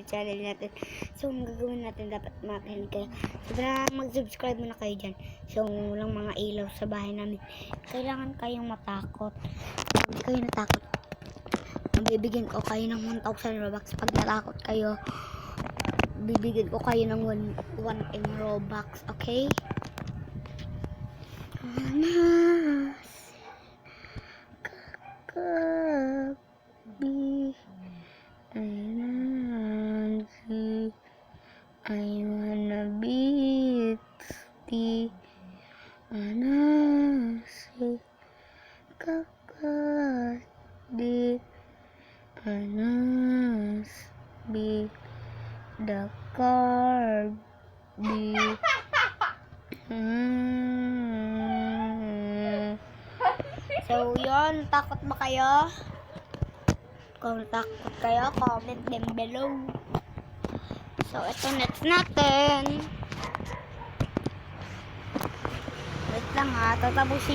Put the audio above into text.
YouTube channel natin. So, ang gagawin natin, dapat makinig kayo. Sobrang mag-subscribe muna kayo dyan. So, walang mga ilaw sa bahay namin. Kailangan kayong matakot. Pag hindi kayo natakot, bibigyan ko kayo ng 1,000 Robux. Pag natakot kayo, bibigyan ko kayo ng 1M Robux. Okay? I wanna be the anasi kakak di anas be the card be So yun, takot ba kayo? Kung takot kayo, comment them below. So, ito next natin. Wait lang ha, tatapusin